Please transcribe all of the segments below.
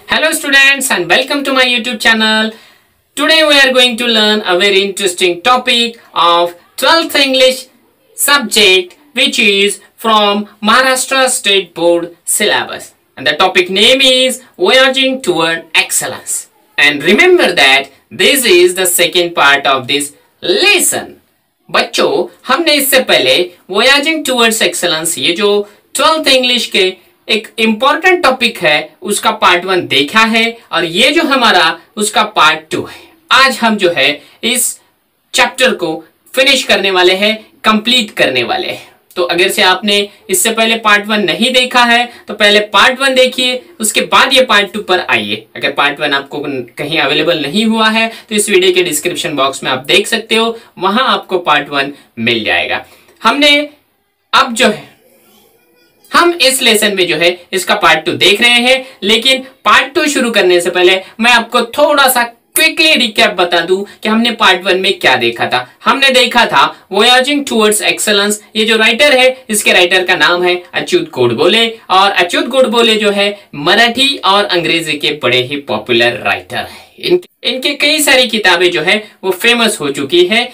Hello students and welcome to my YouTube channel. Today we are going to learn a very interesting topic of 12th English subject which is from Maharashtra State Board syllabus. And the topic name is Voyaging Toward Excellence. And remember that this is the second part of this lesson. बच्चों, हमने इससे पहले Voyaging Towards Excellence ये जो 12th English के एक important topic है उसका पार्ट 1 देखा है और ये जो हमारा उसका पार्ट 2 है। आज हम जो है इस चैप्टर को फिनिश करने वाले हैं, कंप्लीट करने वाले हैं। तो अगर से आपने इससे पहले पार्ट 1 नहीं देखा है तो पहले पार्ट 1 देखिए, उसके बाद ये पार्ट 2 पर आइए। अगर पार्ट 1 आपको कहीं अवेलेबल नहीं हुआ है तो इस वीडियो के डिस्क्रिप्शन बॉक्स में आप देख सकते हो, वहां आपको पार्ट 1 मिल जाएगा। हमने अब जो है हम इस लेसन में जो है इसका पार्ट 2 देख रहे हैं, लेकिन पार्ट 2 शुरू करने से पहले मैं आपको थोड़ा सा क्विकली रिकैप बता दूं कि हमने पार्ट 1 में क्या देखा था। हमने देखा था वोयाजिंग टुवर्ड्स एक्सेलेंस। ये जो राइटर है इसके राइटर का नाम है अच्युत गोडबोले, और अच्युत गोडबोले जो है मराठी और अंग्रेजी के बड़े ही पॉपुलर राइटर है। इनके कई सारी किताबें जो है वो फेमस हो चुकी है,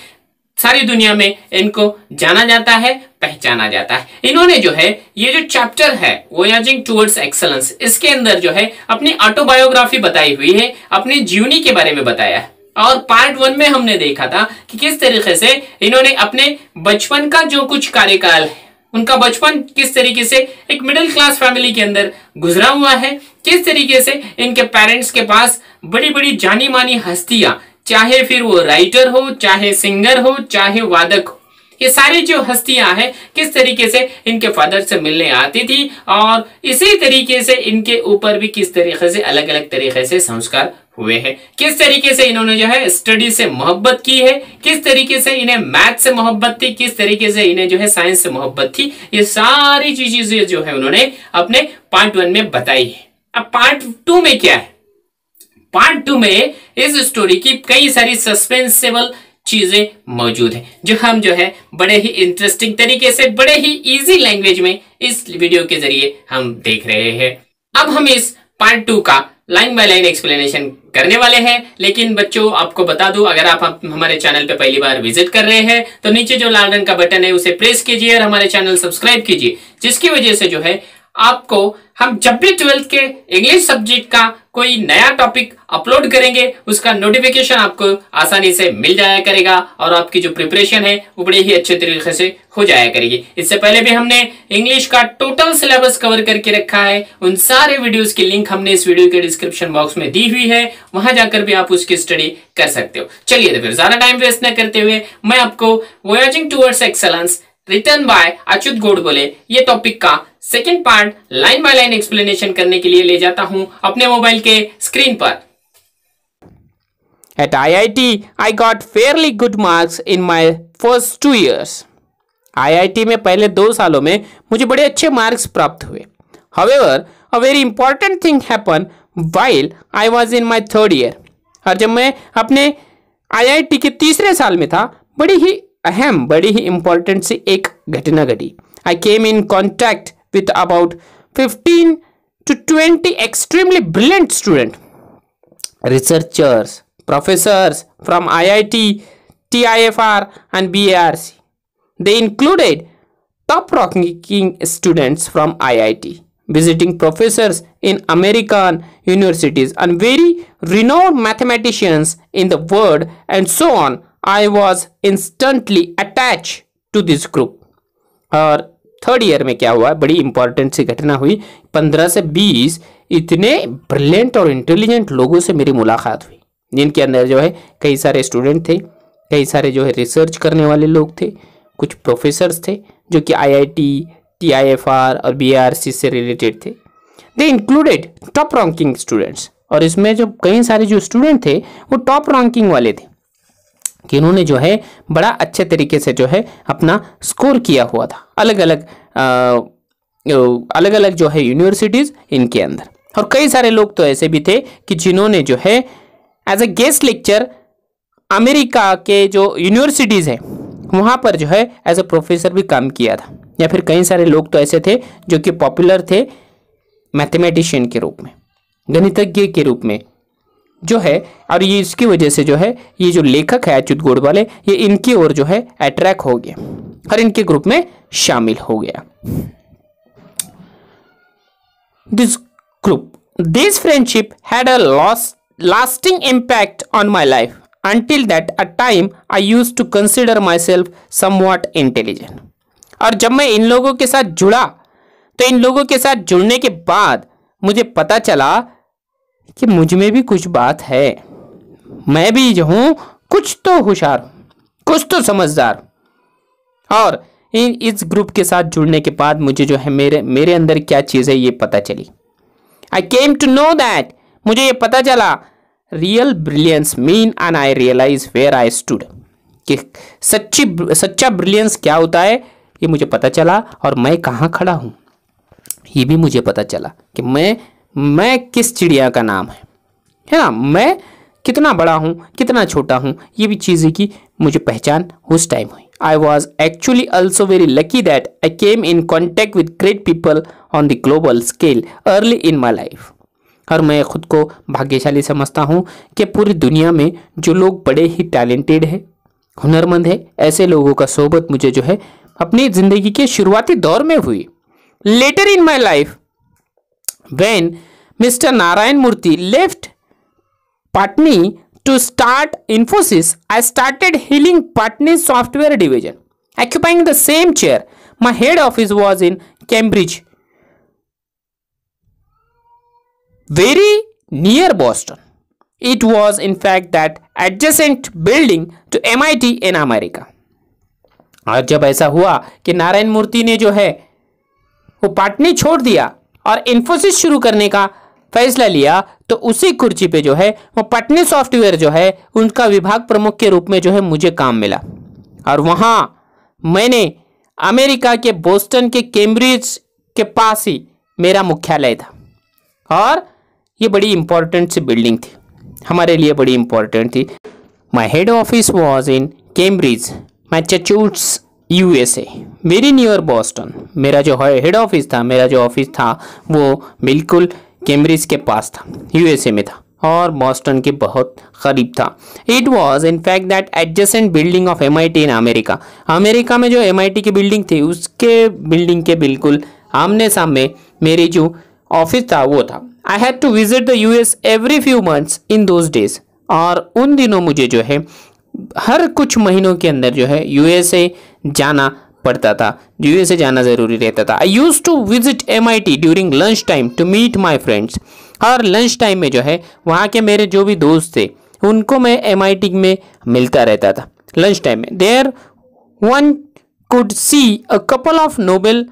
सारी दुनिया में इनको जाना जाता है, पहचाना जाता है। इन्होंने जो है ये जो चैप्टर है वोयाजिंग टुवर्ड्स एक्सेलेंस, इसके अंदर जो है अपनी ऑटोबायोग्राफी बताई हुई है, अपनी जीवनी के बारे में बताया है। और पार्ट 1 में हमने देखा था कि किस तरीके से इन्होंने अपने बचपन का जो कुछ कार्यकाल है, उनका बचपन किस तरीके से एक मिडिल क्लास फैमिली के अंदर गुजरा हुआ है, किस तरीके से इनके पेरेंट्स के पास बड़ी बड़ी जानी मानी हस्तियां, चाहे फिर वो राइटर हो, चाहे सिंगर हो, चाहे वादक हो, ये सारी जो हस्तियां हैं किस तरीके से इनके फादर से मिलने आती थी, और इसी तरीके से इनके ऊपर भी किस तरीके से अलग अलग तरीके से संस्कार हुए हैं, किस तरीके से इन्होंने जो है स्टडी से मोहब्बत की है, किस तरीके से इन्हें मैथ से मोहब्बत थी, किस तरीके से इन्हें जो है साइंस से मोहब्बत थी। ये सारी चीजें जो है उन्होंने अपने पार्ट 1 में बताई है। अब पार्ट 2 में क्या है? पार्ट 2 में इस स्टोरी की कई सारी सस्पेंसेबल चीजें मौजूद हैं, जो हम जो है बड़े ही इंटरेस्टिंग तरीके से, बड़े ही इजी लैंग्वेज में इस वीडियो के जरिए हम देख रहे हैं। अब हम इस पार्ट 2 का लाइन बाय लाइन एक्सप्लेनेशन करने वाले हैं। लेकिन बच्चों, आपको बता दूं, अगर आप हमारे चैनल पे पहली बार विजिट कर रहे हैं तो नीचे जो लाल रंग का बटन है उसे प्रेस कीजिए और हमारे चैनल सब्सक्राइब कीजिए, जिसकी वजह से जो है आपको हम जब भी 12th के इंग्लिश सब्जेक्ट का कोई नया टॉपिक अपलोड करेंगे उसका नोटिफिकेशन आपको आसानी से मिल जाया करेगा, और आपकी जो प्रिपरेशन है वो बड़े ही अच्छे तरीके से हो जाया करेगी। इससे पहले भी हमने इंग्लिश का टोटल सिलेबस कवर करके रखा है, उन सारे वीडियोस की लिंक हमने इस वीडियो के डिस्क्रिप्शन बॉक्स में दी हुई है, वहां जाकर भी आप उसकी स्टडी कर सकते हो। चलिए तो फिर ज्यादा टाइम वेस्ट न करते हुए मैं आपको voyaging towards excellence written by Achyut Godbole ये टॉपिक का second part line by line explanation करने के लिए ले जाता हूं अपने मोबाइल के स्क्रीन पर। At IIT, I got fairly good marks in my first 2 years. IIT में पहले 2 सालों में मुझे बड़े अच्छे मार्क्स प्राप्त हुए। However, a very important thing happened while I was in my 3rd year. और जब मैं अपने IIT के तीसरे साल में था, बड़ी ही अहम, बड़ी ही इंपॉर्टेंट सी एक घटना घटी। I came in contact with about 15 to 20 extremely brilliant students, researchers, professors from IIT, TIFR and BARC. They included top-ranking students from IIT, visiting professors in American universities and very renowned mathematicians in the world, and so on. I was instantly attached to this group. और 3rd year में क्या हुआ, बड़ी important सी घटना हुई। 15 से 20 इतने brilliant और इंटेलिजेंट लोगों से मेरी मुलाकात हुई, जिनके अंदर जो है कई सारे स्टूडेंट थे, कई सारे जो है रिसर्च करने वाले लोग थे, कुछ प्रोफेसर्स थे जो कि IIT, TIFR और BARC से रिलेटेड थे। दे इंक्लूडेड टॉप रैंकिंग स्टूडेंट्स, और इसमें जो कई सारे जो स्टूडेंट थे वो टॉप रैंकिंग वाले थे कि इन्होंने जो है बड़ा अच्छे तरीके से जो है अपना स्कोर किया हुआ था अलग अलग जो है यूनिवर्सिटीज इनके अंदर। और कई सारे लोग तो ऐसे भी थे कि जिन्होंने जो है as a guest lecture America के जो यूनिवर्सिटीज हैं वहाँ पर जो है एज ए प्रोफेसर भी काम किया था। या फिर कई सारे लोग तो ऐसे थे जो कि पॉपुलर थे मैथमेटिशियन के रूप में। गणितज्ञ के रूप में जो है, और ये इसकी वजह से जो है ये जो लेखक है अच्युत गोडबोले, ये इनकी ओर जो है अट्रैक्ट हो गया और इनके ग्रुप में शामिल हो गया। This group, this friendship had a lasting impact on my life. Until that a time I used to consider myself somewhat intelligent. और जब मैं इन लोगों के साथ जुड़ा तो इन लोगों के साथ जुड़ने के बाद मुझे पता चला कि मुझ में भी कुछ बात है, मैं भी जो हूं कुछ तो होशियार हूं, कुछ तो समझदार। और इस ग्रुप के साथ जुड़ने के बाद मुझे जो है मेरे अंदर क्या चीज़ है ये पता चली। I came to know that, मुझे ये पता चला real brilliance mean and I realize where I stood, कि सच्चा ब्रिलियंस क्या होता है ये मुझे पता चला, और मैं कहाँ खड़ा हूँ ये भी मुझे पता चला कि मैं किस चिड़िया का नाम है ना, मैं कितना बड़ा हूँ कितना छोटा हूँ, ये भी चीज़ें की मुझे पहचान उस टाइम हुई। I was actually also very lucky that I came in contact with great people on the global scale early in my life. और मैं खुद को भाग्यशाली समझता हूँ कि पूरी दुनिया में जो लोग बड़े ही टैलेंटेड है, हुनरमंद है, ऐसे लोगों का सोबत मुझे जो है अपनी ज़िंदगी के शुरुआती दौर में हुई। Later in my life, when Mr. Narayan Murthy left Patni to start Infosys, I started heading Patni's software division, occupying the same chair. My head office was in Cambridge, very near Boston. It was in fact that adjacent building to MIT in America. और जब ऐसा हुआ कि नारायण मूर्ति ने जो है वो पाटनी छोड़ दिया और इन्फोसिस शुरू करने का फैसला लिया, तो उसी कुर्सी पे जो है वो पटनी सॉफ्टवेयर जो है उनका विभाग प्रमुख के रूप में जो है मुझे काम मिला। और वहाँ मैंने अमेरिका के बोस्टन के कैम्ब्रिज के पास ही मेरा मुख्यालय था, और ये बड़ी इंपॉर्टेंट सी बिल्डिंग थी, हमारे लिए बड़ी इंपॉर्टेंट थी। My head office was in Cambridge Massachusetts USA, very near Boston. मेरा जो हेड ऑफिस था, मेरा जो ऑफिस था वो बिल्कुल कैम्ब्रिज के पास था, USA में था और बॉस्टन के बहुत करीब था। It was in fact that adjacent building of MIT in America. America में जो MIT की बिल्डिंग थी उसके बिल्डिंग के बिल्कुल आमने सामने मेरी जो ऑफिस था वो था। I had to visit the US every few months in those days. और उन दिनों मुझे जो है हर कुछ महीनों के अंदर जो है USA जाना पड़ता था, USA जाना ज़रूरी रहता था। I use to visit MIT during lunch time to meet my friends. और लंच टाइम में जो है वहाँ के मेरे जो भी दोस्त थे उनको मैं MIT में मिलता रहता था लंच टाइम में। There one could see a couple of Nobel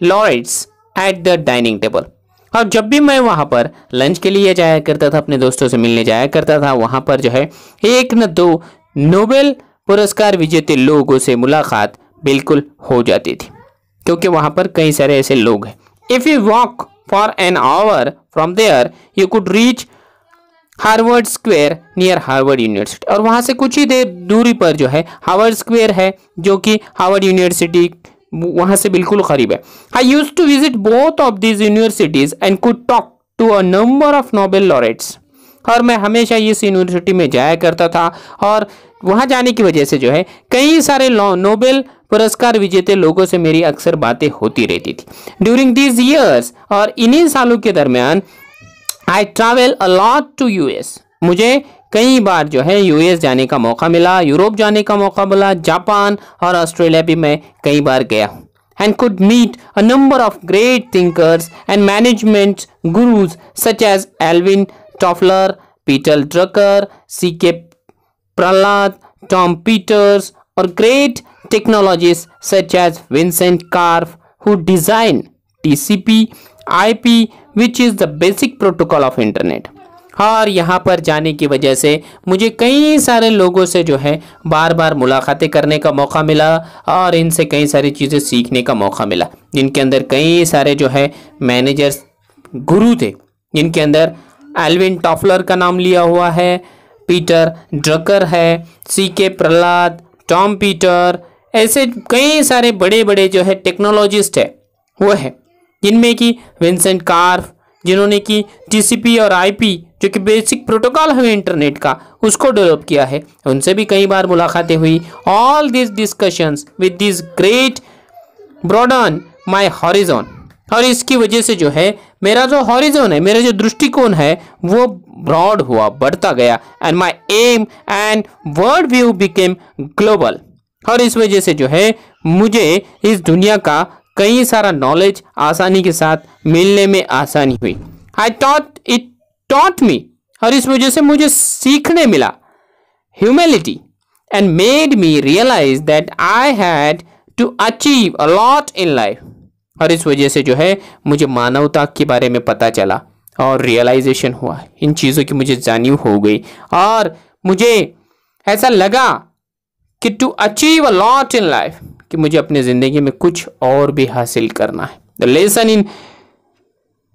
laureates at the dining table. और जब भी मैं वहाँ पर लंच के लिए जाया करता था, अपने दोस्तों से मिलने जाया करता था, वहाँ पर जो है एक न दो नोबेल पुरस्कार विजेते लोगों से मुलाकात बिल्कुल हो जाती थी, क्योंकि वहाँ पर कई सारे ऐसे लोग हैं। If you walk for an hour from there you could reach Harvard Square near Harvard University. और वहाँ से कुछ ही देर दूरी पर जो है हार्वर्ड स्क्वायर है, जो कि हार्वर्ड यूनिवर्सिटी वहाँ से बिल्कुल करीब है। I use to visit both of these universities and could talk to a number of Nobel laureates. और मैं हमेशा इस यूनिवर्सिटी में जाया करता था, और वहाँ जाने की वजह से जो है कई सारे नोबेल पुरस्कार विजेते लोगों से मेरी अक्सर बातें होती रहती थी ड्यूरिंग दीज ईयर्स। और इन्हीं सालों के दरमियान I travel a lot to US। मुझे कई बार जो है US जाने का मौका मिला, यूरोप जाने का मौका मिला, जापान और ऑस्ट्रेलिया भी मैं कई बार गया हूँ। and could meet a number of great thinkers and management gurus such as Alvin Toffler, Peter Drucker, C.K. Prahalad, Tom Peters, or great technologists such as Vincent Cerf, who designed TCP, IP, which is the basic protocol of internet. और यहाँ पर जाने की वजह से मुझे कई सारे लोगों से जो है बार बार मुलाकातें करने का मौका मिला और इनसे कई सारी चीज़ें सीखने का मौका मिला, जिनके अंदर कई सारे जो है मैनेजर्स गुरु थे, जिनके अंदर एल्विन टॉफलर का नाम लिया हुआ है, पीटर ड्रकर है, C.K. प्रहलाद, टॉम पीटर, ऐसे कई सारे बड़े बड़े जो है टेक्नोलॉजिस्ट है वो है, जिनमें कि विंसेंट कार्फ, जिन्होंने कि टीसीपी और आईपी जो कि बेसिक प्रोटोकॉल है इंटरनेट का, उसको डेवलप किया है, उनसे भी कई बार मुलाकातें हुई। All this discussions with this great broaden my horizon, और इसकी वजह से जो है मेरा जो हॉरिजॉन है, मेरा जो दृष्टिकोण है वो ब्रॉड हुआ, बढ़ता गया। And my am and world view became global, और इस वजह से जो है मुझे इस दुनिया का कई सारा नॉलेज आसानी के साथ मिलने में आसानी हुई। इट टॉट मी, और इस वजह से मुझे सीखने मिला humility and made me realize that I had to achieve a lot in life, और इस वजह से जो है मुझे मानवता के बारे में पता चला और रियलाइजेशन हुआ, इन चीज़ों की मुझे जानिब हो गई, और मुझे ऐसा लगा कि to achieve a lot in life, कि मुझे अपनी ज़िंदगी में कुछ और भी हासिल करना है। The lesson in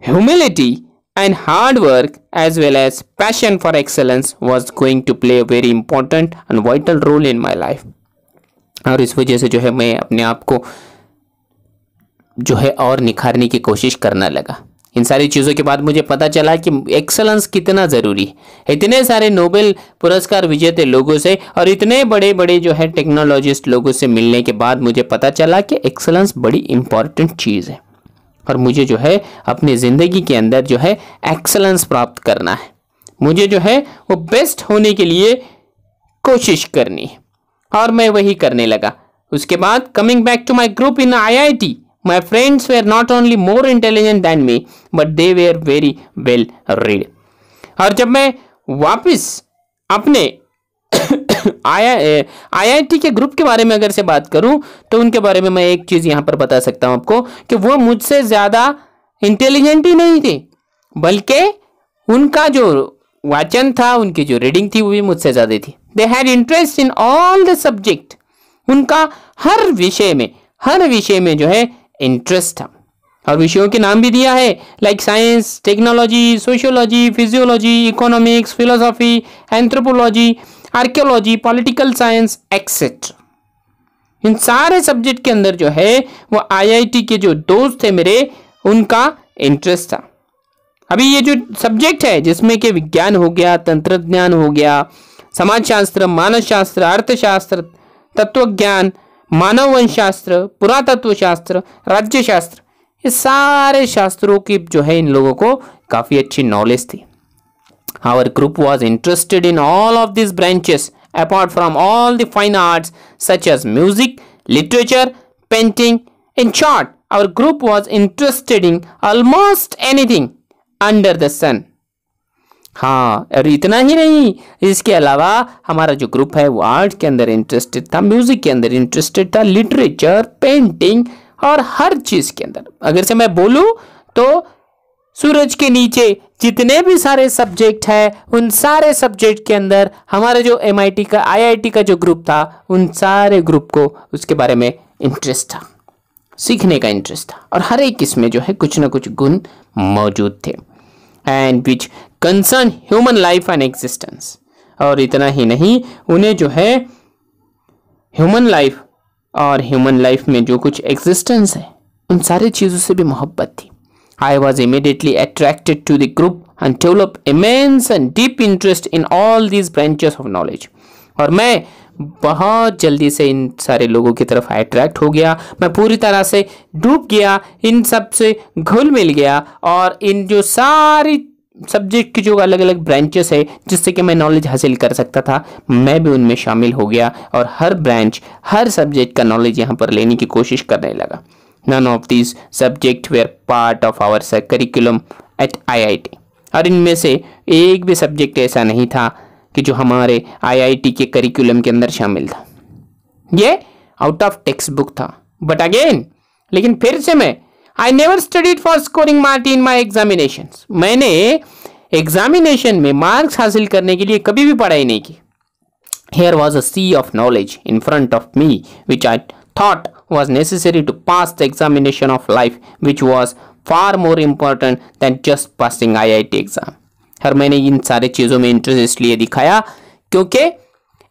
humility and hard work as well as passion for excellence was going to play a very important and vital role in my life, और इस वजह से जो है मैं अपने आप को जो है और निखारने की कोशिश करने लगा। इन सारी चीज़ों के बाद मुझे पता चला कि एक्सेलेंस कितना ज़रूरी है। इतने सारे नोबेल पुरस्कार विजेते लोगों से और इतने बड़े बड़े जो है टेक्नोलॉजिस्ट लोगों से मिलने के बाद मुझे पता चला कि एक्सेलेंस बड़ी इंपॉर्टेंट चीज़ है, और मुझे जो है अपनी ज़िंदगी के अंदर जो है एक्सेलेंस प्राप्त करना है। मुझे जो है वो बेस्ट होने के लिए कोशिश करनी है, और मैं वही करने लगा। उसके बाद coming back to my group in IIT, my friends were not only more intelligent than me, but they were very well read. और जब मैं वापस अपने IIT के ग्रुप के बारे में अगर से बात करूं, तो उनके बारे में मैं एक चीज़ यहाँ पर बता सकता हूं आपको कि वो मुझसे ज़्यादा इंटेलिजेंट ही नहीं थे, बल्कि उनका जो वाचन था, उनकी जो रीडिंग थी, वो भी मुझसे ज़्यादा थी। They had interest in all the subject, उनका हर विषय में जो है इंटरेस्ट था, और विषयों के नाम भी दिया है, like science, technology, sociology, physiology, economics, philosophy, anthropology, archaeology, political science etcetera. इन सारे सब्जेक्ट के अंदर जो है वो IIT के जो दोस्त थे मेरे, उनका इंटरेस्ट था। अभी ये जो सब्जेक्ट है जिसमें कि विज्ञान हो गया, तंत्रज्ञान हो गया, समाजशास्त्र, मानसशास्त्र, अर्थशास्त्र, तत्वज्ञान, मानव वंशशास्त्र, पुरातत्व शास्त्र, राज्यशास्त्र, ये सारे शास्त्रों की जो है इन लोगों को काफ़ी अच्छी नॉलेज थी। Our group was interested in all of these branches apart from all the fine arts such as music, literature, painting. In short, our group was interested in almost anything under the sun. हाँ, और इतना ही नहीं, इसके अलावा हमारा जो group है वो आर्ट के अंदर इंटरेस्टेड था, म्यूजिक के अंदर इंटरेस्टेड था, लिटरेचर, पेंटिंग और हर चीज़ के अंदर। अगर से मैं बोलूँ तो सूरज के नीचे जितने भी सारे सब्जेक्ट है, उन सारे सब्जेक्ट के अंदर हमारा जो MIT का IIT का जो ग्रुप था, उन सारे ग्रुप को उसके बारे में इंटरेस्ट था, सीखने का इंटरेस्ट था, और हर एक इसमें जो है कुछ ना कुछ गुण मौजूद थे, and which concern human life and existence. और इतना ही नहीं, उन्हें जो है ह्यूमन लाइफ और ह्यूमन लाइफ में जो कुछ एग्जिस्टेंस है, उन सारी चीज़ों से भी मोहब्बत थी। I was immediately attracted to the group and developed immense and deep interest in all these branches of knowledge. और मैं बहुत जल्दी से इन सारे लोगों की तरफ अट्रैक्ट हो गया, मैं पूरी तरह से डूब गया, इन सब से घुल मिल गया, और इन जो सारी सब्जेक्ट की जो अलग अलग ब्रांचेस है जिससे कि मैं नॉलेज हासिल कर सकता था, मैं भी उनमें शामिल हो गया, और हर ब्रांच, हर सब्जेक्ट का नॉलेज यहाँ पर लेने की कोशिश करने लगा। None of these subjects were part of our curriculum at IIT. और इनमें से एक भी सब्जेक्ट ऐसा नहीं था कि जो हमारे IIT के करिकुलम के अंदर शामिल था। ये आउट ऑफ टेक्स्ट बुक था। बट अगेन, लेकिन फिर से मैं I never studied for scoring marks in my examinations. मैंने एग्जामिनेशन में मार्क्स हासिल करने के लिए कभी भी पढ़ाई नहीं की। Here was a sea of knowledge in front of me which I thought was necessary to pass the examination of life, which was far more important than just passing IIT exam. और मैंने इन सारे चीज़ों में interest इसलिए दिखाया क्योंकि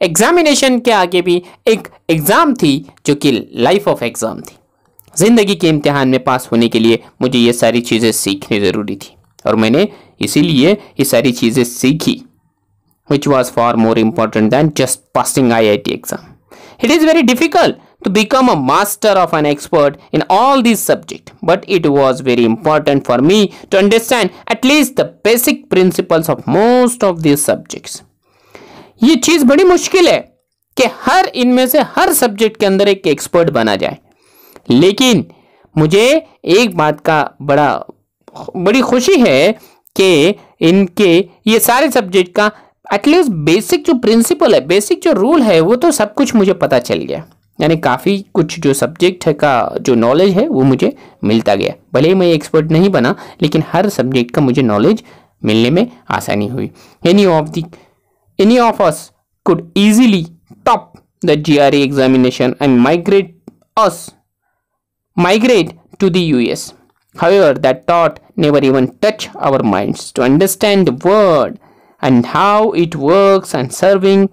examination के आगे भी एक एग्ज़ाम थी जो कि लाइफ ऑफ एग्ज़ाम थी। ज़िंदगी के इम्तिहान में पास होने के लिए मुझे ये सारी चीज़ें सीखनी ज़रूरी थी। और मैंने इसीलिए ये सारी चीज़ें सीखी, which was far more important than just passing IIT exam. It is very difficult to become a master of an expert in all these subjects, but it was very important for me to understand at least the basic principles of most of these subjects. ये चीज़ बड़ी मुश्किल है कि हर इनमें से हर subject के अंदर एक एक्सपर्ट बना जाए, लेकिन मुझे एक बात का बड़ी खुशी है कि इनके ये सारे सब्जेक्ट का एटलीस्ट बेसिक जो प्रिंसिपल है, बेसिक जो रूल है, वो तो सब कुछ मुझे पता चल गया। यानी काफ़ी कुछ जो सब्जेक्ट है का जो नॉलेज है वो मुझे मिलता गया। भले ही मैं एक्सपर्ट नहीं बना, लेकिन हर सब्जेक्ट का मुझे नॉलेज मिलने में आसानी हुई। Any of us could easily top the GRE examination and migrate to the US. However, that thought never even touched our minds to understand the world and how it works, and serving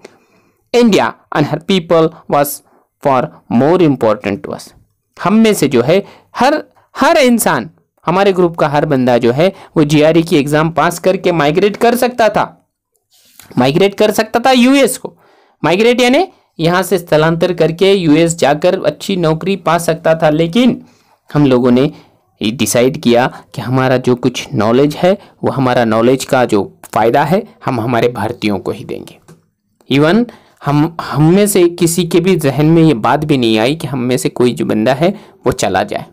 India and her people was far more important to us. हम में से जो है हर इंसान, हमारे group का हर बंदा जो है वो GRE की एग्जाम पास करके माइग्रेट कर सकता था यूएस को। माइग्रेट यानी यहाँ से स्थलांतर करके यूएस जाकर अच्छी नौकरी पा सकता था, लेकिन हम लोगों ने डिसाइड किया कि हमारा जो कुछ नॉलेज है वो हमारा नॉलेज का जो फ़ायदा है हम हमारे भारतीयों को ही देंगे। इवन हम में से किसी के भी जहन में ये बात भी नहीं आई कि हम में से कोई जो बंदा है वो चला जाए।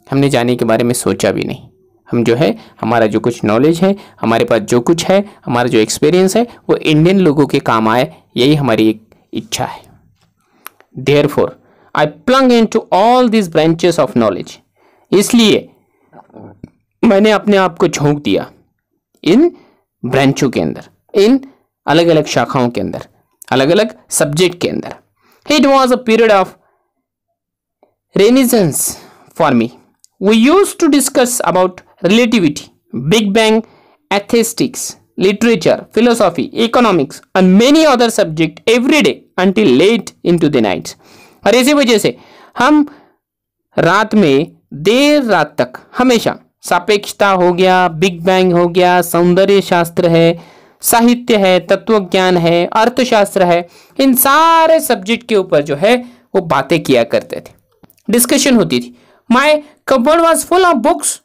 हमने जाने के बारे में सोचा भी नहीं। हम जो है हमारा जो कुछ नॉलेज है, हमारे पास जो कुछ है, हमारा जो एक्सपीरियंस है वो इंडियन लोगों के काम आए, यही हमारी एक इच्छा है। Therefore, I plunged into all these branches of knowledge. इसलिए मैंने अपने आप को झोंक दिया इन ब्रांचों के अंदर, इन अलग अलग शाखाओं के अंदर, अलग अलग सब्जेक्ट के अंदर। It was a period of renaissance for me. We used to discuss about relativity, Big Bang, aesthetics, literature, philosophy, economics and many other subjects every day until late into the nights. और इसी वजह से हम रात में देर रात तक हमेशा सापेक्षता हो गया, बिग बैंग हो गया, सौंदर्य शास्त्र है, साहित्य है, तत्वज्ञान है, अर्थशास्त्र है, इन सारे सब्जेक्ट के ऊपर जो है वो बातें किया करते थे, डिस्कशन होती थी। माई cupboard was full of books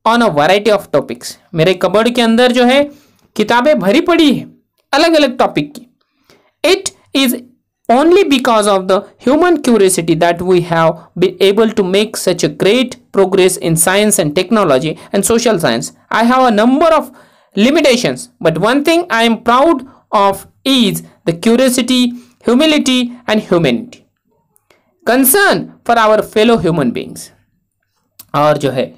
on a variety of topics. मेरे कबर्ड के अंदर जो है किताबें भरी पड़ी है अलग अलग टॉपिक की। It is only because of the human curiosity that we have been able to make such a great progress in science and technology and social science. I have a number of limitations, but one thing I am proud of is the curiosity, humility and humanity, concern for our fellow human beings. और जो है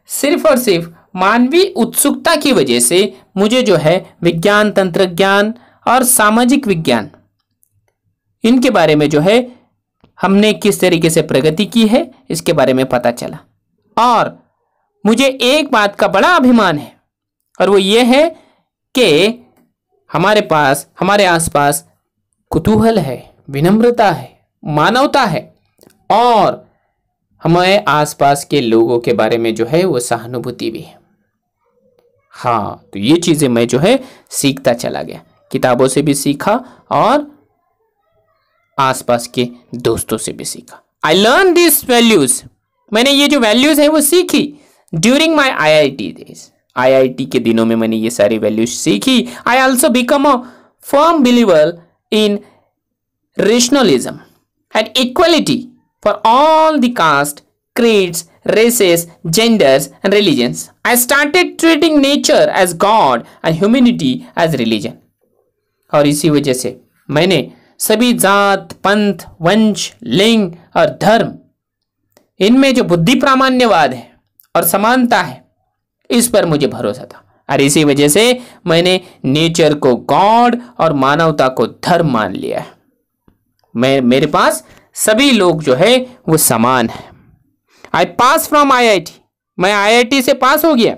सिर्फ और सिर्फ मानवीय उत्सुकता की वजह से मुझे जो है विज्ञान, तंत्रज्ञान और सामाजिक विज्ञान, इनके बारे में जो है हमने किस तरीके से प्रगति की है इसके बारे में पता चला। और मुझे एक बात का बड़ा अभिमान है और वो ये है कि हमारे पास, हमारे आसपास कुतूहल है, विनम्रता है, मानवता है और हमारे आसपास के लोगों के बारे में जो है वो सहानुभूति भी है। हाँ, तो ये चीज़ें मैं जो है सीखता चला गया, किताबों से भी सीखा और आसपास के दोस्तों से भी सीखा। आई लर्न दिस वैल्यूज, मैंने ये जो वैल्यूज है वो सीखी during my IIT days. IIT के दिनों में मैंने ये सारी वैल्यूज सीखी। I also become a firm believer in rationalism and equality for all the caste, creeds, races, genders and religions. I started treating nature as God and humanity as religion. और इसी वजह से मैंने सभी जात, पंथ, वंश, लिंग और धर्म, इनमें जो बुद्धि प्रामाण्यवाद है और समानता है, इस पर मुझे भरोसा था। और इसी वजह से मैंने नेचर को गॉड और मानवता को धर्म मान लिया है। मेरे पास सभी लोग जो है वो समान है। आई पास फ्रॉम IIT, मैं IIT से पास हो गया।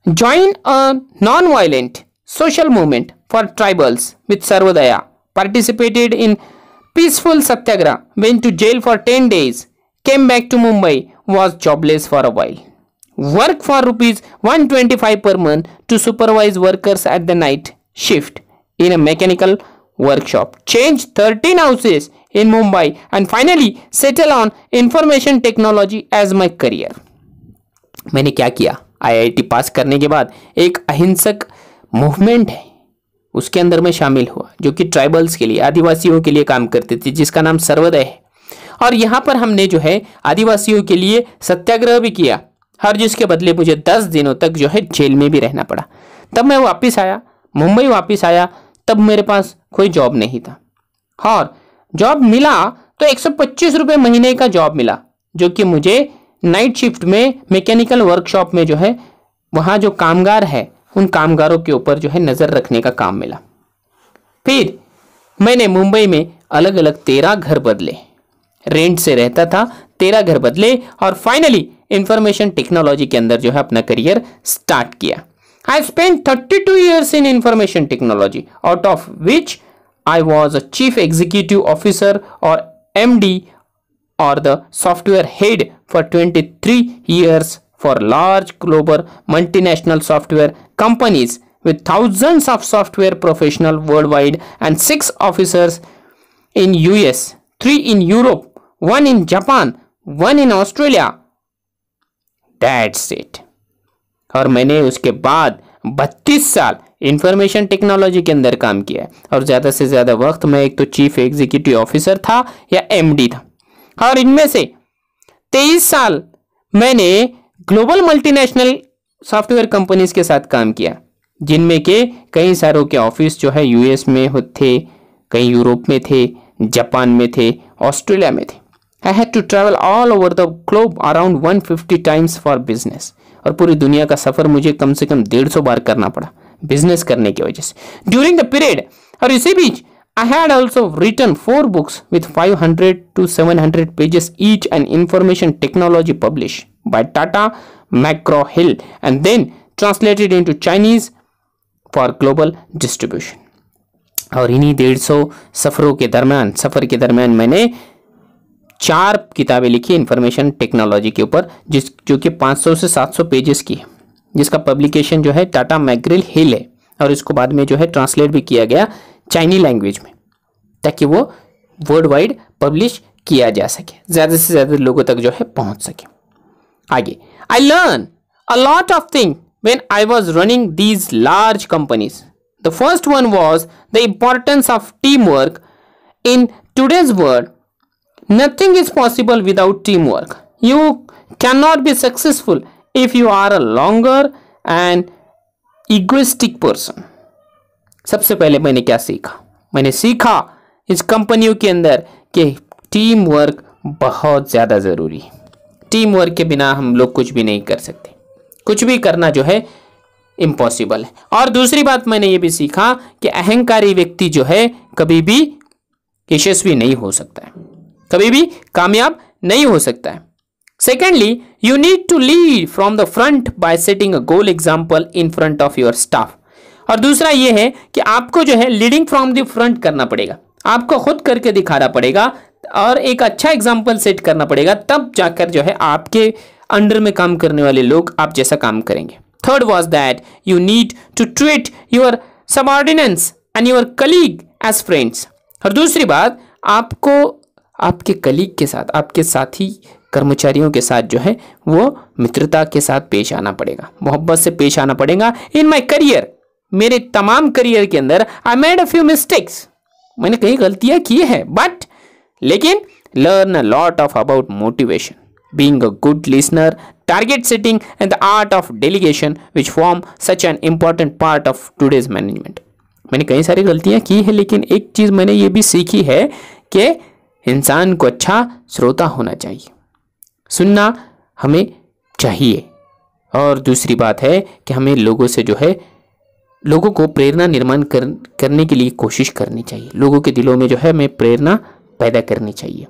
Join a non violent social movement for tribals with Sarvodaya, participated in peaceful satyagraha, went to jail for 10 days, came back to Mumbai, was jobless for a while. work for rupees 125 per month to supervise workers at the night shift in a mechanical workshop, change 13 houses in Mumbai and finally settle on information technology as my career. मैंने क्या किया? IIT पास करने के बाद एक अहिंसक movement है उसके अंदर मैं शामिल हुआ, जो कि ट्राइबल्स के लिए, आदिवासियों के लिए काम करते थे, जिसका नाम सर्वोदय है। और यहाँ पर हमने जो है आदिवासियों के लिए सत्याग्रह भी किया, हर जिसके बदले मुझे 10 दिनों तक जो है जेल में भी रहना पड़ा। तब मैं वापस आया, मुंबई वापस आया, तब मेरे पास कोई जॉब नहीं था और जॉब मिला तो 125 रुपये महीने का जॉब मिला, जो कि मुझे नाइट शिफ्ट में मैकेनिकल वर्कशॉप में जो है वहाँ जो कामगार है उन कामगारों के ऊपर जो है नज़र रखने का काम मिला। फिर मैंने मुंबई में अलग अलग 13 घर बदले, रेंट से रहता था, 13 घर बदले और फाइनली इंफॉर्मेशन टेक्नोलॉजी के अंदर जो है अपना करियर स्टार्ट किया। I spent 32 years in information technology, out of which I was a chief executive officer or MD or the software head for 23 years for large global multinational software companies with thousands of software professionals worldwide and 6 officers in US, 3 in Europe, 1 in Japan, 1 in Australia. That's it. और मैंने उसके बाद 32 साल information technology के अंदर काम किया और ज़्यादा से ज़्यादा वक्त मैं एक तो चीफ एग्जीक्यूटिव ऑफिसर था या एमडी था, और इनमें से 23 साल मैंने ग्लोबल मल्टीनेशनल सॉफ्टवेयर कंपनीज के साथ काम किया, जिनमें के कई सारों के ऑफिस जो है यूएस में थे, कई यूरोप में थे, जापान में थे, ऑस्ट्रेलिया में थे। I had to travel all over the globe around 150 times for business, और पूरी दुनिया का सफर मुझे कम से कम 150 बार करना पड़ा बिजनेस करने की वजह से ड्यूरिंग द पीरियड। और इसी बीच I had also written 4 books with 500 to 700 pages each and information technology published by Tata McGraw-Hill and then translated into Chinese for global distribution। और इन्हीं 150 सफर के दरमियान मैंने 4 किताबें लिखी इंफॉर्मेशन टेक्नोलॉजी के ऊपर, जो कि 500 से 700 पेजेस की है, जिसका पब्लिकेशन जो है टाटा मैकग्रा हिल है, और इसको बाद में जो है ट्रांसलेट भी किया गया चाइनीज लैंग्वेज में, ताकि वो वर्ल्ड वाइड पब्लिश किया जा सके, ज़्यादा से ज़्यादा लोगों तक जो है पहुंच सके। आगे, I learn a lot of thing when I was running these large companies. The first one was the importance of team work in today's world. Nothing is possible without teamwork. You cannot be successful if you are a longer and egoistic person. सबसे पहले मैंने क्या सीखा? मैंने सीखा इस कंपनियों के अंदर कि टीम वर्क बहुत ज़्यादा ज़रूरी है। टीम वर्क के बिना हम लोग कुछ भी नहीं कर सकते, कुछ भी करना जो है इम्पॉसिबल है। और दूसरी बात मैंने ये भी सीखा कि अहंकारी व्यक्ति जो है कभी भी यशस्वी नहीं हो सकता है, कभी भी कामयाब नहीं हो सकता है। Secondly, you need to lead from the front by setting a goal example in front of your staff. और दूसरा ये है कि आपको जो है लीडिंग फ्रॉम द फ्रंट करना पड़ेगा, आपको खुद करके दिखाना पड़ेगा और एक अच्छा एग्जाम्पल सेट करना पड़ेगा, तब जाकर जो है आपके अंडर में काम करने वाले लोग आप जैसा काम करेंगे। Third was that you need to treat your subordinates and your colleague as friends. और दूसरी बात, आपको आपके कलीग के साथ, आपके साथी कर्मचारियों के साथ जो है वो मित्रता के साथ पेश आना पड़ेगा, मोहब्बत से पेश आना पड़ेगा। इन माई करियर, मेरे तमाम करियर के अंदर I made a few mistakes, मैंने कई गलतियां की है, बट लेकिन learn a lot of about motivation, being a good listener, target setting and the art of delegation which form such an important part of today's management. मैंने कई सारी गलतियां की है, लेकिन एक चीज़ मैंने ये भी सीखी है कि इंसान को अच्छा श्रोता होना चाहिए, सुनना हमें चाहिए। और दूसरी बात है कि हमें लोगों से जो है लोगों को प्रेरणा निर्माण करने के लिए कोशिश करनी चाहिए, लोगों के दिलों में जो है हमें प्रेरणा पैदा करनी चाहिए।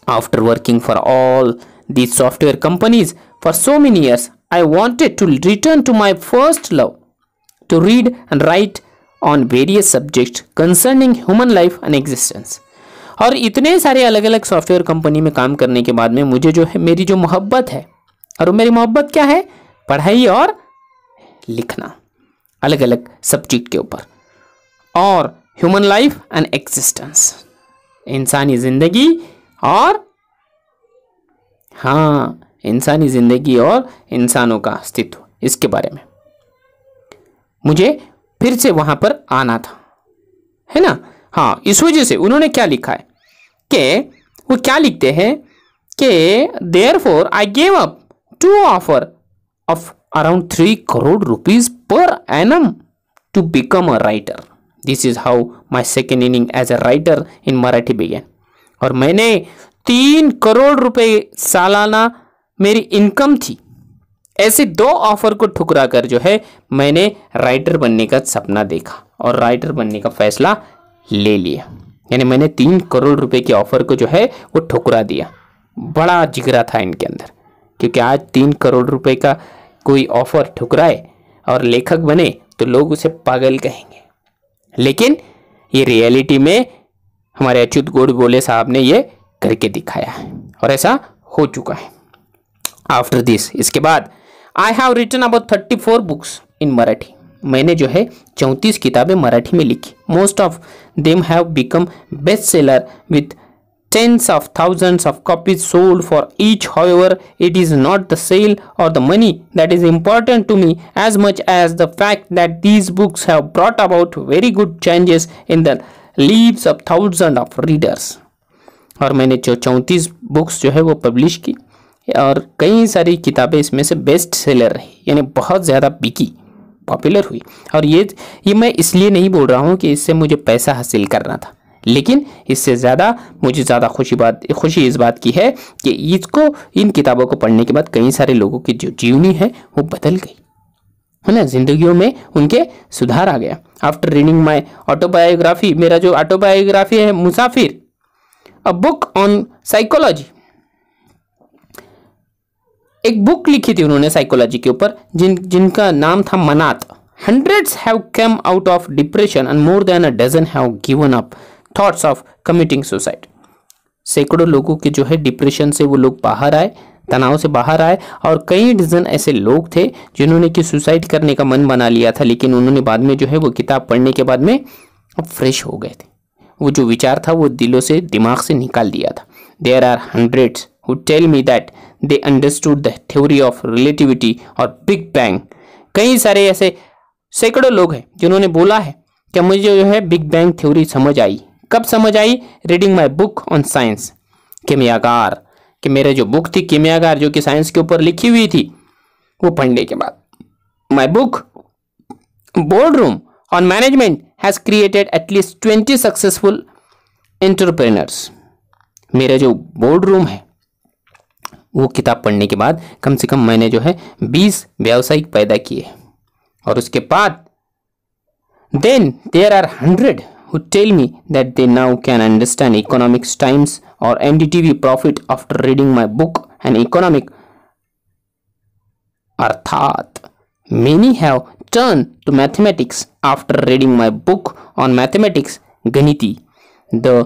After working for all these software companies for so many years, I wanted to return to my first love, to read and write on various subjects concerning human life and existence. और इतने सारे अलग अलग software company में काम करने के बाद में मुझे जो है मेरी जो मोहब्बत है और वो मेरी मोहब्बत क्या है? पढ़ाई और लिखना, अलग अलग सब्जेक्ट के ऊपर। और ह्यूमन लाइफ एंड एक्सिस्टेंस, इंसानी जिंदगी और, हाँ, इंसानी जिंदगी और इंसानों का अस्तित्व, इसके बारे में मुझे फिर से वहां पर आना था, है ना। हाँ, इस वजह से उन्होंने क्या लिखा है कि वो क्या लिखते हैं कि therefore I gave up to offer of around 3 crore rupees per annum to become a writer. This is how my second inning as a writer in Marathi began. और मैंने 3 करोड़ रुपए सालाना मेरी इनकम थी, ऐसे 2 ऑफर को ठुकरा कर जो है मैंने राइटर बनने का सपना देखा और राइटर बनने का फैसला ले लिया। यानी मैंने 3 करोड़ रुपए के ऑफर को जो है वो ठुकरा दिया। बड़ा जिगरा था इनके अंदर, क्योंकि आज 3 करोड़ रुपए का कोई ऑफर ठुकराए और लेखक बने तो लोग उसे पागल कहेंगे, लेकिन ये रियलिटी में हमारे अच्युत गोडबोले साहब ने ये करके दिखाया है और ऐसा हो चुका है। आफ्टर दिस, इसके बाद I have written about 34 books in Marathi. मैंने जो है 34 किताबें मराठी में लिखी। Most of them have become best seller with tens of thousands of copies sold for each. However, it is not the sale or the money that is important to me as much as the fact that these books have brought about very good changes in the lives of thousands of readers. और मैंने जो 34 books जो है वो publish की और कई सारी किताबें इसमें से बेस्ट सेलर रही, यानी बहुत ज़्यादा बिकी, पॉपुलर हुई। और ये मैं इसलिए नहीं बोल रहा हूँ कि इससे मुझे पैसा हासिल करना था, लेकिन इससे ज़्यादा मुझे ज़्यादा खुशी इस बात की है कि इन किताबों को पढ़ने के बाद कई सारे लोगों की जो जीवनी है वो बदल गई, है ना, जिंदगियों में उनके सुधार आ गया। आफ्टर रीडिंग माई ऑटोबायोग्राफी, मेरा जो ऑटोबायोग्राफी है मुसाफिर, अ बुक ऑन साइकोलॉजी, एक बुक लिखी थी उन्होंने साइकोलॉजी के ऊपर जिनका नाम था मनात। Hundreds have come out of depression and more than a dozen have given up thoughts of committing suicide. सैकड़ों लोगों के जो है डिप्रेशन से वो लोग बाहर आए, तनाव से बाहर आए, और कई डजन ऐसे लोग थे जिन्होंने कि सुसाइड करने का मन बना लिया था, लेकिन उन्होंने बाद में जो है वो किताब पढ़ने के बाद में अब फ्रेश हो गए थे। वो जो विचार था वो दिलों से, दिमाग से निकाल दिया था। There are hundreds who tell me that they understood the theory of relativity और Big Bang. कई सारे ऐसे सैकड़ों लोग हैं जिन्होंने बोला है कि मुझे जो है बिग बैंग थ्योरी समझ आई। कब समझ आई? Reading my book on science, Kimayagar, कि मेरे जो बुक थी केमियागार जो कि साइंस के ऊपर लिखी हुई थी, वो पढ़ने के बाद। My book board room on management has created at least 20 successful entrepreneurs. मेरा जो बोर्ड रूम है वो किताब पढ़ने के बाद कम से कम मैंने जो है 20 व्यावसायिक पैदा किए। और उसके बाद then there are 100 who tell me that they now can understand economics times or NDTV profit after reading my book and economic अर्थात many have turned to mathematics after reading my book on mathematics गणिती। The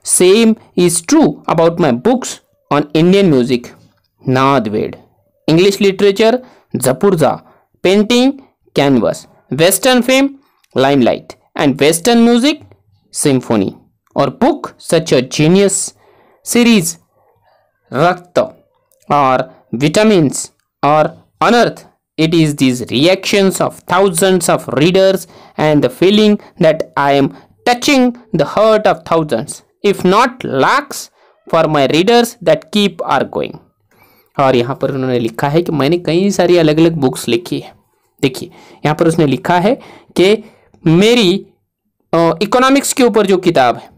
same is true about my books on Indian music, Nadved, English literature, Zapurza, painting, Canvas, Western film, Limelight, and Western music, Symphony, or book such a genius series, Rakta, or Vitamins, or Unearth. It is these reactions of thousands of readers and the feeling that I am touching the heart of thousands, if not lakhs, for my readers that keep are going. और यहाँ पर उन्होंने लिखा है कि मैंने कई सारी अलग अलग बुक्स लिखी है। देखिए यहाँ पर उसने लिखा है कि मेरी इकोनॉमिक्स के ऊपर जो किताब है,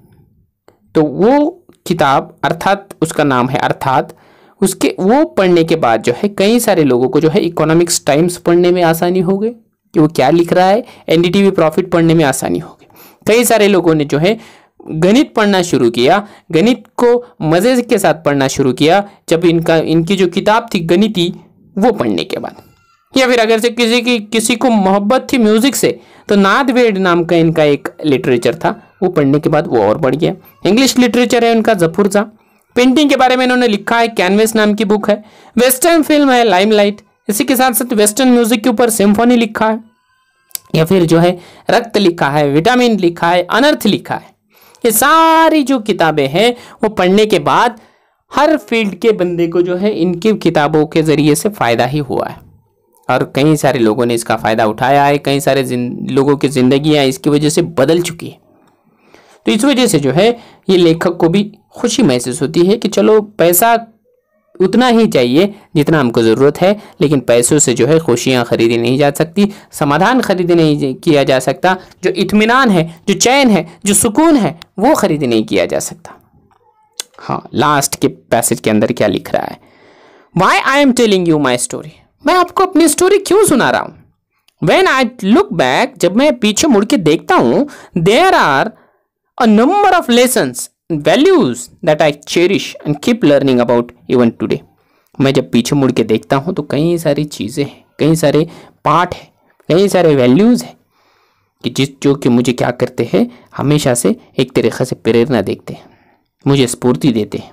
तो वो किताब अर्थात उसका नाम है अर्थात, उसके वो पढ़ने के बाद जो है कई सारे लोगों को जो है इकोनॉमिक्स टाइम्स पढ़ने में आसानी हो गई कि वो क्या लिख रहा है, एनडीटीवी प्रॉफिट पढ़ने में आसानी हो गई। कई सारे लोगों ने जो है गणित पढ़ना शुरू किया, गणित को मज़े के साथ पढ़ना शुरू किया जब इनकी जो किताब थी गणिती वो पढ़ने के बाद। या फिर अगर से किसी को मोहब्बत थी म्यूजिक से, तो नादवेड नाम का इनका एक लिटरेचर था, वो पढ़ने के बाद वो और बढ़ गया। इंग्लिश लिटरेचर है उनका जफुरजा, पेंटिंग के बारे में इन्होंने लिखा है, कैनवेस नाम की बुक है। वेस्टर्न फिल्म है लाइमलाइट, इसी के साथ साथ वेस्टर्न म्यूजिक के ऊपर सिम्फनी लिखा है, या फिर जो है रक्त लिखा है, विटामिन लिखा है, अनर्थ लिखा है। ये सारी जो किताबें हैं वो पढ़ने के बाद हर फील्ड के बंदे को जो है इनकी किताबों के जरिए से फायदा ही हुआ है, और कई सारे लोगों ने इसका फायदा उठाया है। कई सारे लोगों की जिंदगियां इसकी वजह से बदल चुकी है। तो इस वजह से जो है ये लेखक को भी खुशी महसूस होती है कि चलो पैसा उतना ही चाहिए जितना हमको ज़रूरत है, लेकिन पैसों से जो है खुशियाँ खरीदी नहीं जा सकती, समाधान खरीदी नहीं किया जा सकता, जो इत्मीनान है, जो चैन है, जो सुकून है, वो खरीदी नहीं किया जा सकता। हाँ, लास्ट के पैसेज के अंदर क्या लिख रहा है, why I am telling you my story, मैं आपको अपनी स्टोरी क्यों सुना रहा हूँ। वेन आई लुक बैक, जब मैं पीछे मुड़ के देखता हूँ, there are a number of lessons values that I cherish and keep learning about even today। मैं जब पीछे मुड़ के देखता हूँ तो कई सारी चीज़ें हैं, कई सारे पाठ हैं, कई सारे वैल्यूज़ हैं कि जो कि मुझे क्या करते हैं, हमेशा से एक तरीक़े से प्रेरणा देते हैं, मुझे स्फूर्ति देते हैं,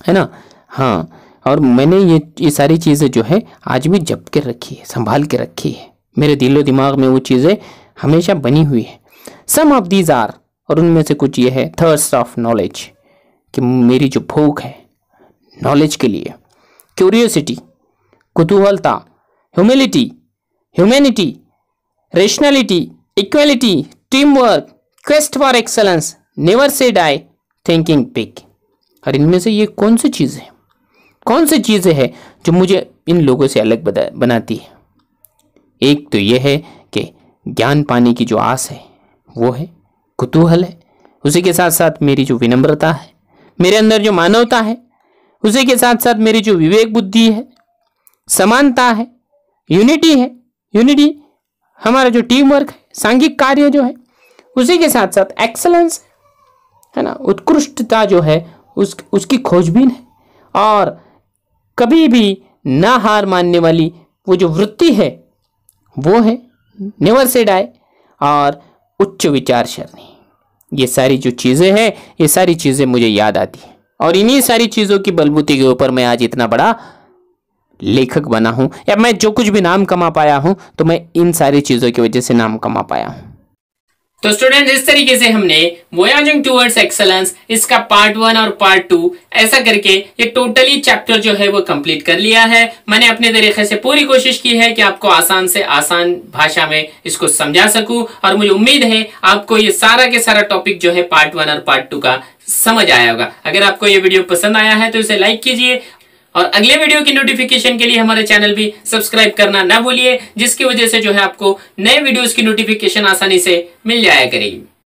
है ना। हाँ, और मैंने ये सारी चीज़ें जो है आज भी जप के रखी है, संभाल के रखी है, मेरे दिलो दिमाग में वो चीज़ें हमेशा बनी हुई है। सम ऑफ दीज आर, और उनमें से कुछ ये है, थर्स्ट ऑफ नॉलेज, कि मेरी जो भूख है नॉलेज के लिए, क्यूरियोसिटी, कुतूहलता, humility, humanity, rationality, equality, team work, quest for excellence, never say die, thinking big. और इनमें से ये कौन सी चीज़ें हैं, कौन सी चीज़ें हैं जो मुझे इन लोगों से अलग बनाती है। एक तो ये है कि ज्ञान पाने की जो आस है वो है, कुतूहल है, उसी के साथ साथ मेरी जो विनम्रता है, मेरे अंदर जो मानवता है, उसी के साथ साथ मेरी जो विवेक बुद्धि है, समानता है, यूनिटी है, यूनिटी हमारा जो टीम वर्क है, सांघिक कार्य जो है, उसी के साथ साथ एक्सेलेंस है ना, उत्कृष्टता जो है उसकी खोजबीन है, और कभी भी ना हार मानने वाली वो जो वृत्ति है वो है नेवर से डाई, और उच्च विचार सरणी। ये सारी जो चीज़ें हैं, ये सारी चीज़ें मुझे याद आती हैं, और इन्हीं सारी चीज़ों की बलबूती के ऊपर मैं आज इतना बड़ा लेखक बना हूँ, या मैं जो कुछ भी नाम कमा पाया हूँ तो मैं इन सारी चीज़ों की वजह से नाम कमा पाया हूँ। तो स्टूडेंट्स, इस तरीके से हमने वोयाजिंग टूवर्ड्स एक्सेलेंस इसका पार्ट 1 और पार्ट 2 ऐसा करके ये टोटली चैप्टर जो है वो कंप्लीट कर लिया है। मैंने अपने तरीके से पूरी कोशिश की है कि आपको आसान से आसान भाषा में इसको समझा सकूं, और मुझे उम्मीद है आपको ये सारा के सारा टॉपिक जो है पार्ट 1 और पार्ट 2 का समझ आया होगा। अगर आपको ये वीडियो पसंद आया है तो इसे लाइक कीजिए, और अगले वीडियो की नोटिफिकेशन के लिए हमारे चैनल भी सब्सक्राइब करना ना भूलिए, जिसकी वजह से जो है आपको नए वीडियोस की नोटिफिकेशन आसानी से मिल जाया करेगी।